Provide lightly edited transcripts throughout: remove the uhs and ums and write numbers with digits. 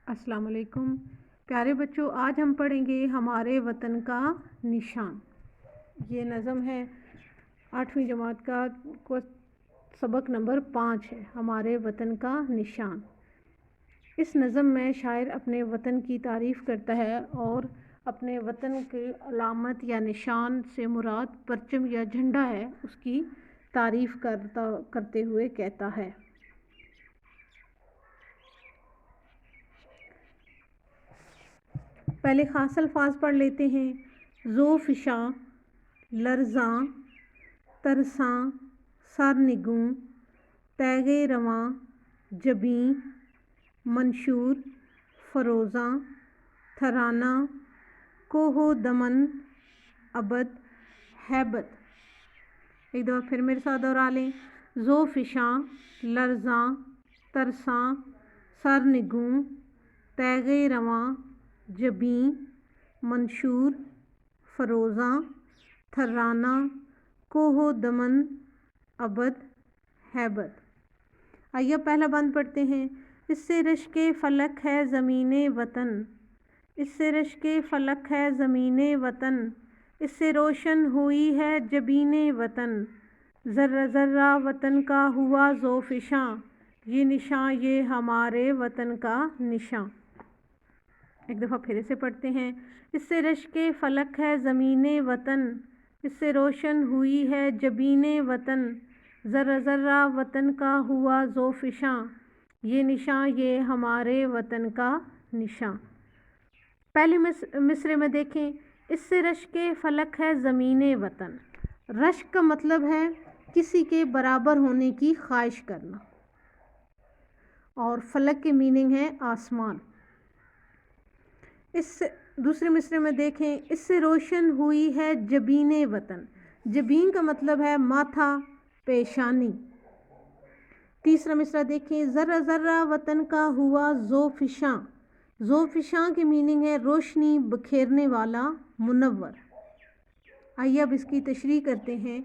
السلام علیکم پیارے بچوں، آج ہم پڑھیں گے ہمارے وطن کا نشان۔ یہ نظم ہے 8ویں جماعت کا سبق نمبر 5 ہے، ہمارے وطن کا نشان۔ اس نظم میں شاعر اپنے وطن کی تعریف کرتا ہے اور اپنے وطن کی علامت یا نشان سے مراد پرچم یا جھنڈا ہے، اس کی تعریف کرتے ہوئے کہتا ہے۔ پہلے خاص الفاظ پڑھ لیتے ہیں۔ ذو فشاں، لرزاں، ترساں، سرنگوں، تیغ رواں، جبیں، منشور، فروزاں، تھرانہ، کوہ دمن، ابد، ہیبت۔ ایک دفعہ پھر میرے ساتھ دوہرا لیں۔ ذو فشاں، لرزاں، ترساں، سرنگوں، تیغ رواں، جبیں، منشور، فروزاں، تھرانہ، کوہ دمن، ابد، ہیبت۔ آئیے پہلا بند پڑھتے ہیں۔ اس سے رشک فلک ہے زمین وطن، اس سے رشک فلک ہے زمین وطن، اس سے روشن ہوئی ہے جبین وطن، ذرہ ذرہ وطن کا ہوا ذو فشاں، یہ نشاں یہ ہمارے وطن کا نشاں۔ ایک دفعہ پھر سے پڑھتے ہیں۔ اس سے رشک فلک ہے زمین وطن، اس سے روشن ہوئی ہے جبین وطن، ذرہ ذرہ وطن کا ہوا ذو فشاں، یہ نشاں یہ ہمارے وطن کا نشاں۔ پہلے مصرعے میں دیکھیں۔ اس سے رشک فلک ہے زمین وطن۔ رشک کا مطلب ہے کسی کے برابر ہونے کی خواہش کرنا، اور فلک کی میننگ ہے آسمان۔ اس دوسرے مصرعے میں دیکھیں۔ اس سے روشن ہوئی ہے جبین وطن۔ جبین کا مطلب ہے ماتھا، پیشانی۔ تیسرا مصرعہ دیکھیں۔ ذرہ ذرہ وطن کا ہوا ذو فشاں۔ ذو فشاں کی میننگ ہے روشنی بکھیرنے والا، منور۔ آئیے اب اس کی تشریح کرتے ہیں۔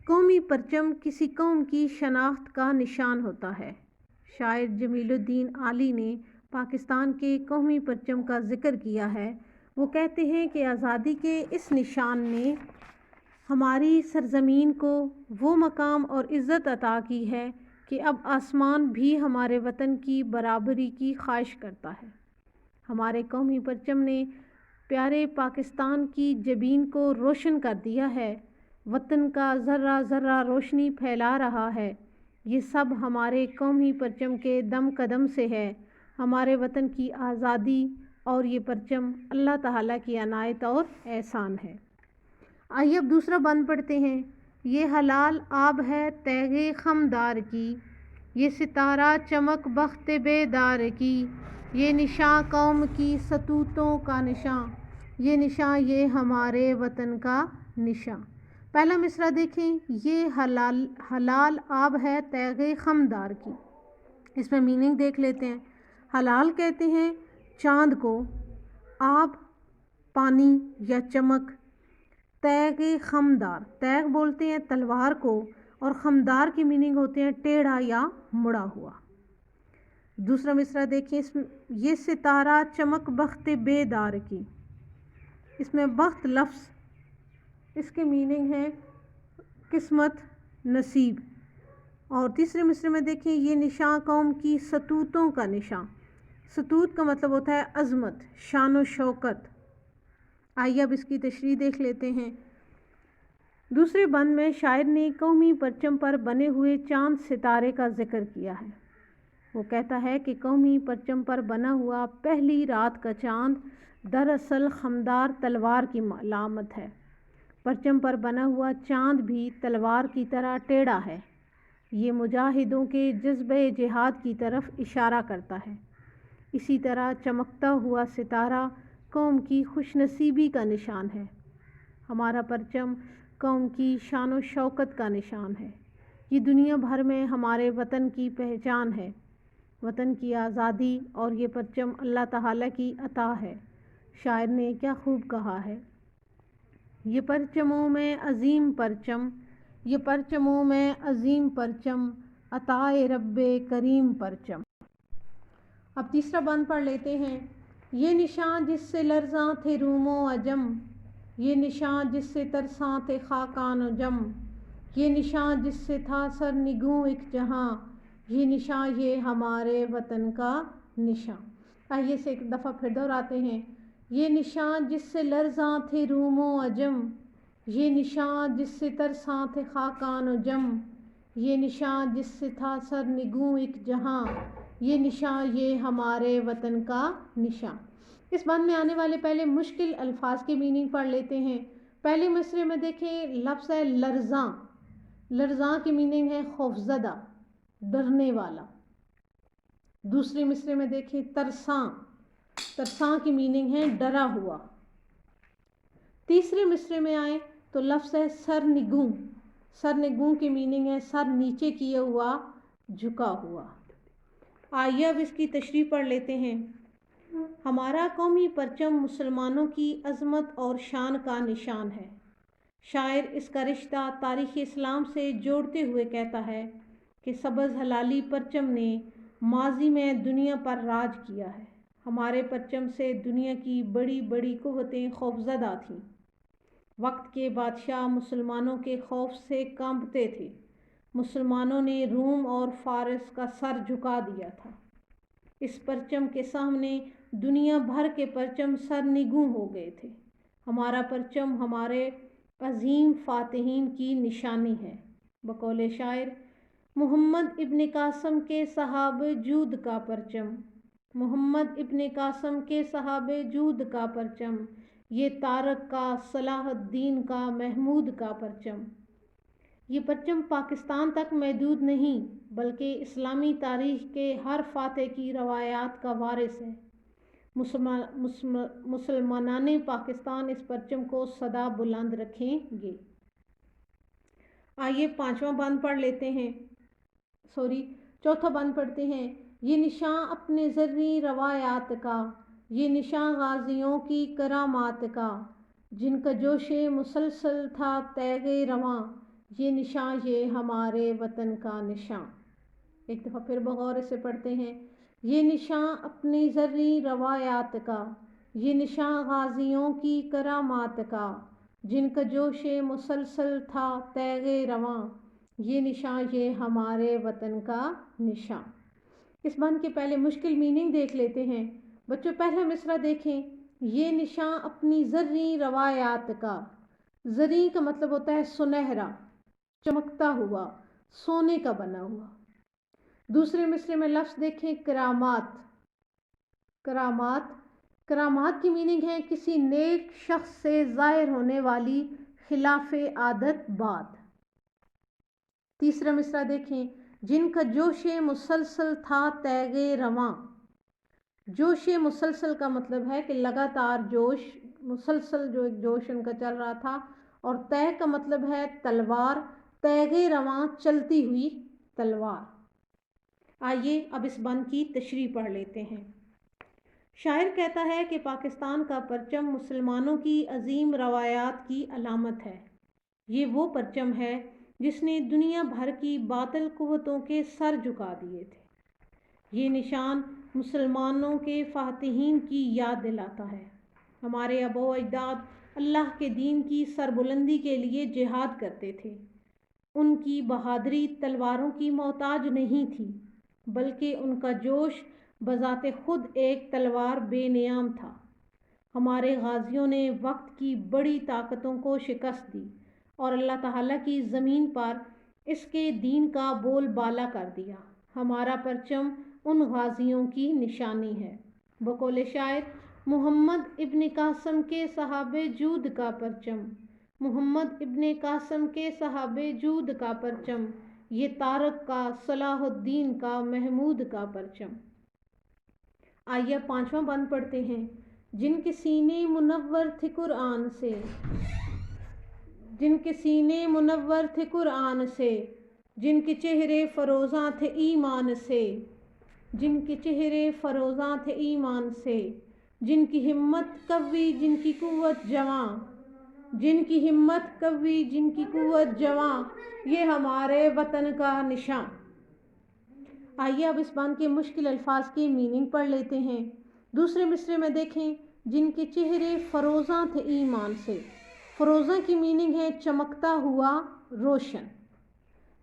قومی پرچم کسی قوم کی شناخت کا نشان ہوتا ہے۔ شاعر جمیل الدین عالی نے پاکستان کے قومی پرچم کا ذکر کیا ہے۔ وہ کہتے ہیں کہ آزادی کے اس نشان نے ہماری سرزمین کو وہ مقام اور عزت عطا کی ہے کہ اب آسمان بھی ہمارے وطن کی برابری کی خواہش کرتا ہے۔ ہمارے قومی پرچم نے پیارے پاکستان کی جبین کو روشن کر دیا ہے، وطن کا ذرہ ذرہ روشنی پھیلا رہا ہے۔ یہ سب ہمارے قومی پرچم کے دم قدم سے ہے۔ ہمارے وطن کی آزادی اور یہ پرچم اللہ تعالیٰ کی عنایت اور احسان ہے۔ آئیے اب دوسرا بند پڑھتے ہیں۔ یہ حلال آب ہے تیغ خمدار کی، یہ ستارہ چمک بخت بیدار کی، یہ نشاں قوم کی ستوتوں کا نشاں، یہ نشاں یہ ہمارے وطن کا نشاں۔ پہلا مصرعہ دیکھیں۔ یہ حلال آب ہے تیغ خمدار کی۔ اس میں میننگ دیکھ لیتے ہیں۔ حلال کہتے ہیں چاند کو، آب پانی یا چمک، تیغ خمدار، تیغ بولتے ہیں تلوار کو، اور خمدار کی میننگ ہوتے ہیں ٹیڑھا یا مڑا ہوا۔ دوسرا مصرعہ دیکھیں۔ یہ ستارہ چمک بخت بیدار کی۔ اس میں بخت لفظ، اس کی میننگ ہے قسمت، نصیب۔ اور تیسرے مصرعے میں دیکھیں۔ یہ نشاں قوم کی ستوتوں کا نشاں۔ ستوت کا مطلب ہوتا ہے عظمت، شان و شوکت۔ آئیے اب اس کی تشریح دیکھ لیتے ہیں۔ دوسرے بند میں شاعر نے قومی پرچم پر بنے ہوئے چاند ستارے کا ذکر کیا ہے۔ وہ کہتا ہے کہ قومی پرچم پر بنا ہوا پہلی رات کا چاند دراصل خمدار تلوار کی علامت ہے۔ پرچم پر بنا ہوا چاند بھی تلوار کی طرح ٹیڑھا ہے۔ یہ مجاہدوں کے جذبہ جہاد کی طرف اشارہ کرتا ہے۔ اسی طرح چمکتا ہوا ستارہ قوم کی خوش نصیبی کا نشان ہے۔ ہمارا پرچم قوم کی شان و شوکت کا نشان ہے۔ یہ دنیا بھر میں ہمارے وطن کی پہچان ہے۔ وطن کی آزادی اور یہ پرچم اللہ تعالیٰ کی عطا ہے۔ شاعر نے کیا خوب کہا ہے۔ یہ پرچموں میں عظیم پرچم، یہ پرچموں میں عظیم پرچم، عطائے رب کریم پرچم۔ اب تیسرا بند پڑھ لیتے ہیں۔ یہ نشان جس سے لرزاں تھے روم و عجم، یہ نشان جس سے ترساں تھے خاکان و جم، یہ نشان جس سے تھا سر نگوں ایک جہاں، یہ نشان یہ ہمارے وطن کا نشان۔ آئیے سے ایک دفعہ پھر دہراتے ہیں۔ یہ نشان جس سے لرزاں تھے روم و عجم، یہ نشان جس سے ترساں تھے خاکان و جم، یہ نشان جس سے تھا سر نگوں ایک جہاں، یہ نشان یہ ہمارے وطن کا نشان۔ اس بند میں آنے والے پہلے مشکل الفاظ کے میننگ پڑھ لیتے ہیں۔ پہلے مصرعے میں دیکھیں لفظ ہے لرزاں، لرزاں کی میننگ ہے خوفزدہ، ڈرنے والا۔ دوسرے مصرعے میں دیکھیں ترساں، ترساں کی میننگ ہے ڈرا ہوا۔ تیسرے مصرعے میں آئیں تو لفظ ہے سرنگوں، سرنگوں کی میننگ ہے سر نیچے کیا ہوا، جھکا ہوا۔ آئیے اب اس کی تشریح پڑھ لیتے ہیں۔ ہمارا قومی پرچم مسلمانوں کی عظمت اور شان کا نشان ہے۔ شاعر اس کا رشتہ تاریخ اسلام سے جوڑتے ہوئے کہتا ہے کہ سبز ہلالی پرچم نے ماضی میں دنیا پر راج کیا ہے۔ ہمارے پرچم سے دنیا کی بڑی بڑی قوتیں خوفزدہ تھیں۔ وقت کے بادشاہ مسلمانوں کے خوف سے کانپتے تھے۔ مسلمانوں نے روم اور فارس کا سر جھکا دیا تھا۔ اس پرچم کے سامنے دنیا بھر کے پرچم سرنگوں ہو گئے تھے۔ ہمارا پرچم ہمارے عظیم فاتحین کی نشانی ہے۔ بقول شاعر، محمد ابن قاسم کے صحاب جود کا پرچم، محمد ابن قاسم کے صحاب جود کا پرچم، یہ تارک کا، صلاح الدین کا، محمود کا پرچم۔ یہ پرچم پاکستان تک محدود نہیں بلکہ اسلامی تاریخ کے ہر فاتح کی روایات کا وارث ہے۔ مسلمانان پاکستان اس پرچم کو سدا بلند رکھیں گے۔ آئیے پانچواں بند پڑھ لیتے ہیں، چوتھا بند پڑھتے ہیں۔ یہ نشان اپنے زرعی روایات کا، یہ نشان غازیوں کی کرامات کا، جن کا جوش مسلسل تھا تیغ رواں، یہ نشان یہ ہمارے وطن کا نشان۔ ایک دفعہ پھر بغور سے پڑھتے ہیں۔ یہ نشان اپنی زرعی روایات کا، یہ نشان غازیوں کی کرامات کا، جن کا جوش مسلسل تھا تیغ رواں، یہ نشان یہ ہمارے وطن کا نشان۔ اس بند کے پہلے مشکل میننگ دیکھ لیتے ہیں۔ بچوں پہلا مصرعہ دیکھیں۔ یہ نشان اپنی زرعی روایات کا، زرعی کا مطلب ہوتا ہے سنہرا، چمکتا ہوا، سونے کا بنا ہوا۔ دوسرے مصرعے میں لفظ دیکھیں کرامات، کرامات، کرامات کی میننگ ہے کسی نیک شخص سے ظاہر ہونے والی خلاف عادت بات۔ تیسرا مصرعہ دیکھیں، جن کا جوش مسلسل تھا تیغ رواں۔ جوش مسلسل کا مطلب ہے کہ لگاتار جوش، مسلسل جو ایک جوش ان کا چل رہا تھا، اور تیغ کا مطلب ہے تلوار، تیغ رواں چلتی ہوئی تلوار۔ آئیے اب اس بند کی تشریح پڑھ لیتے ہیں۔ شاعر کہتا ہے کہ پاکستان کا پرچم مسلمانوں کی عظیم روایات کی علامت ہے۔ یہ وہ پرچم ہے جس نے دنیا بھر کی باطل قوتوں کے سر جھکا دیے تھے۔ یہ نشان مسلمانوں کے فاتحین کی یاد دلاتا ہے۔ ہمارے آباء و اجداد اللہ کے دین کی سربلندی کے لیے جہاد کرتے تھے۔ ان کی بہادری تلواروں کی محتاج نہیں تھی بلکہ ان کا جوش بذات خود ایک تلوار بے نیام تھا۔ ہمارے غازیوں نے وقت کی بڑی طاقتوں کو شکست دی اور اللہ تعالیٰ کی زمین پر اس کے دین کا بول بالا کر دیا۔ ہمارا پرچم ان غازیوں کی نشانی ہے۔ بقول شاعر، محمد ابن قاسم کے صحاب جود کا پرچم، محمد ابن قاسم کے صحاب جود کا پرچم، یہ تارک کا، صلاح الدین کا، محمود کا پرچم۔ آئیے پانچواں بند پڑھتے ہیں۔ جن کے سینے منور تھے قرآن سے، جن کے سینے منور تھے قرآن سے، جن کے چہرے فروزاں تھے ایمان سے، جن کے چہرے فروزاں تھے ایمان سے، جن کی ہمت قوی، جن کی قوت جواں، جن کی ہمت قوی، جن کی قوت جواں، یہ ہمارے وطن کا نشان۔ آئیے اب اس بان کے مشکل الفاظ کی میننگ پڑھ لیتے ہیں۔ دوسرے مصرے میں دیکھیں، جن کے چہرے فروزاں تھے ایمان سے۔ فروزاں کی میننگ ہے چمکتا ہوا، روشن۔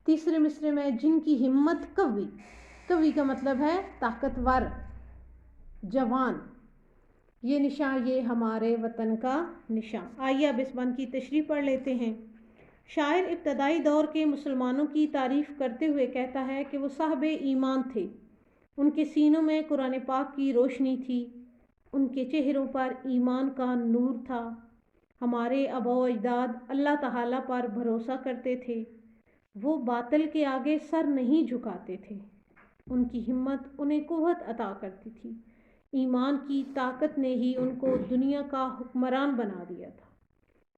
تیسرے مصرے میں جن کی ہمت قوی، قوی کا مطلب ہے طاقتور، جوان۔ یہ نشان یہ ہمارے وطن کا نشان۔ آئیے اب اس بان کی تشریح پڑھ لیتے ہیں۔ شاعر ابتدائی دور کے مسلمانوں کی تعریف کرتے ہوئے کہتا ہے کہ وہ صاحب ایمان تھے، ان کے سینوں میں قرآن پاک کی روشنی تھی، ان کے چہروں پر ایمان کا نور تھا۔ ہمارے آباء و اجداد اللہ تعالیٰ پر بھروسہ کرتے تھے، وہ باطل کے آگے سر نہیں جھکاتے تھے، ان کی ہمت انہیں قوت عطا کرتی تھی۔ ایمان کی طاقت نے ہی ان کو دنیا کا حکمران بنا دیا تھا۔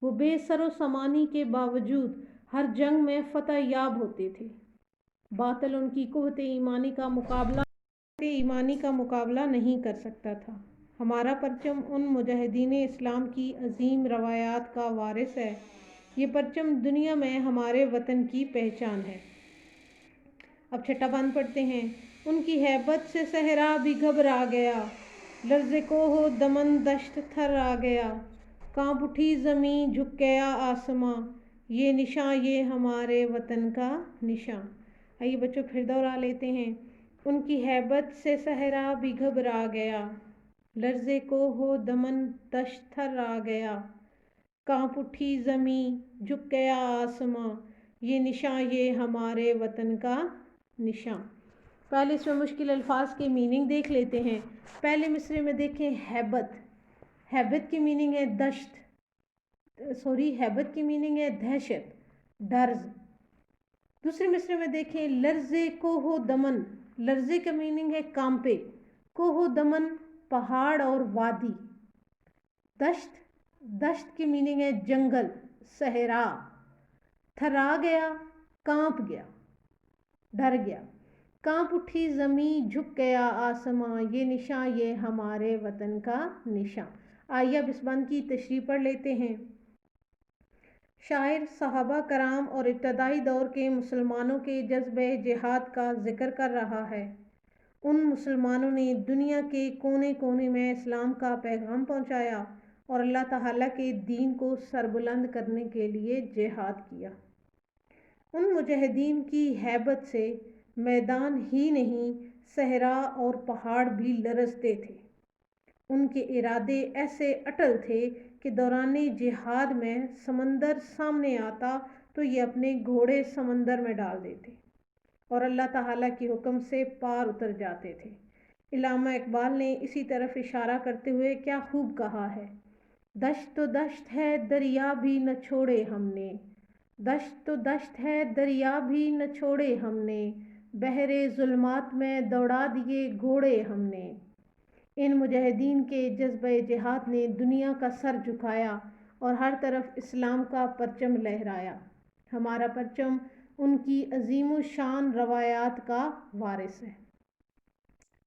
وہ بے سر و سامانی کے باوجود ہر جنگ میں فتح یاب ہوتے تھے۔ باطل ان کی قوت ایمانی کا مقابلہ نہیں کر سکتا تھا۔ ہمارا پرچم ان مجاہدین اسلام کی عظیم روایات کا وارث ہے۔ یہ پرچم دنیا میں ہمارے وطن کی پہچان ہے۔ اب چھٹا بند پڑھتے ہیں۔ ان کی ہیبت سے صحرا بھی گھبرا گیا، لرز کوہ و دمن دشت تھر آ گیا، کانپ اٹھی زمیں جھک گیا آسماں، یہ نشان یہ ہمارے وطن کا نشان۔ آئیے بچوں پھر دوہرا لیتے ہیں۔ ان کی ہیبت سے صحرا بھی گھبرا گیا، لرز کوہ و دمن دشت تھر آ گیا، کانپ اٹھی زمیں جھک گیا آسماں، یہ نشان یہ ہمارے وطن کا نشان۔ پہلے اس میں مشکل الفاظ کے میننگ دیکھ لیتے ہیں۔ پہلے مصرے میں دیکھیں ہیبت، ہیبت کی میننگ ہے ہیبت کی میننگ ہے دہشت، ڈر۔ دوسرے مصرے میں دیکھیں لرز کوہ و دمن، لرزے کا میننگ ہے کانپے، کوہ و دمن پہاڑ اور وادی۔ دشت کی میننگ ہے جنگل، صحرا۔ تھرا گیا، کانپ گیا، ڈر گیا۔ کانپ اٹھی زمیں جھک گیا آسماں، یہ نشان یہ ہمارے وطن کا نشان۔ آئیے اب اس بند کی تشریح پڑھ لیتے ہیں۔ شاعر صحابہ کرام اور ابتدائی دور کے مسلمانوں کے جذبہ جہاد کا ذکر کر رہا ہے۔ ان مسلمانوں نے دنیا کے کونے کونے میں اسلام کا پیغام پہنچایا اور اللہ تعالیٰ کے دین کو سربلند کرنے کے لیے جہاد کیا۔ ان مجاہدین کی ہیبت سے میدان ہی نہیں، صحرا اور پہاڑ بھی لرزتے تھے۔ ان کے ارادے ایسے اٹل تھے کہ دوران جہاد میں سمندر سامنے آتا تو یہ اپنے گھوڑے سمندر میں ڈال دیتے اور اللہ تعالیٰ کے حکم سے پار اتر جاتے تھے۔ علامہ اقبال نے اسی طرف اشارہ کرتے ہوئے کیا خوب کہا ہے: دشت تو دشت ہے دریا بھی نہ چھوڑے ہم نے، دشت تو دشت ہے دریا بھی نہ چھوڑے ہم نے، بحر ظلمات میں دوڑا دیے گھوڑے ہم نے۔ ان مجاہدین کے جذبہ جہاد نے دنیا کا سر جھکایا اور ہر طرف اسلام کا پرچم لہرایا۔ ہمارا پرچم ان کی عظیم الشان روایات کا وارث ہے۔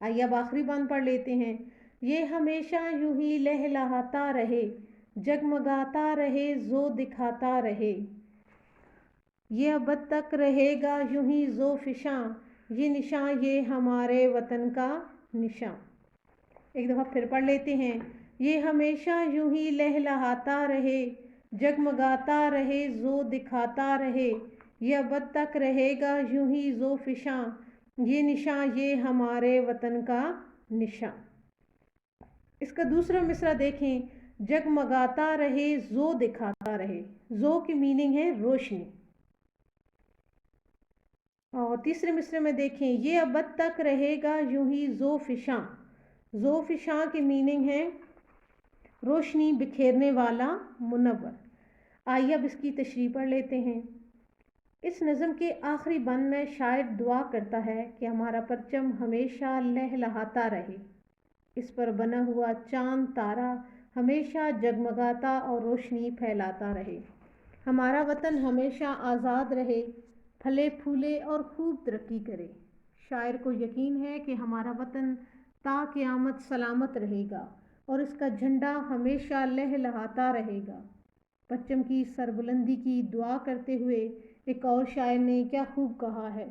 آئیے اب آخری بند پڑھ لیتے ہیں۔ یہ ہمیشہ یوں ہی لہلہاتا رہے، جگمگاتا رہے، ذو دکھاتا رہے، یہ ابد تک رہے گا یوں ہی ذو فشاں، یہ نشان یہ ہمارے وطن کا نشان۔ ایک دفعہ پھر پڑھ لیتے ہیں۔ یہ ہمیشہ یوں ہی لہلہاتا رہے، جگمگاتا رہے، ذو دکھاتا رہے، یہ ابد تک رہے گا یوں ہی ذو فشاں، یہ نشان یہ ہمارے وطن کا نشان۔ اس کا دوسرا مصرع دیکھیں، جگمگاتا رہے، ذو دکھاتا رہے۔ ذو کی میننگ ہے روشنی۔ اور تیسرے مصرے میں دیکھیں، یہ ابد تک رہے گا یوں ہی ذو فشاں۔ ذو فشاں کی میننگ ہے روشنی بکھیرنے والا، منور۔ آئیے اب اس کی تشریح پڑھ لیتے ہیں۔ اس نظم کے آخری بند میں شاعر دعا کرتا ہے کہ ہمارا پرچم ہمیشہ لہلہاتا رہے، اس پر بنا ہوا چاند تارا ہمیشہ جگمگاتا اور روشنی پھیلاتا رہے، ہمارا وطن ہمیشہ آزاد رہے، پھلے پھولے اور خوب ترقی کرے۔ شاعر کو یقین ہے کہ ہمارا وطن تا قیامت سلامت رہے گا اور اس کا جھنڈا ہمیشہ لہلہاتا رہے گا۔ پرچم کی سربلندی کی دعا کرتے ہوئے ایک اور شاعر نے کیا خوب کہا ہے: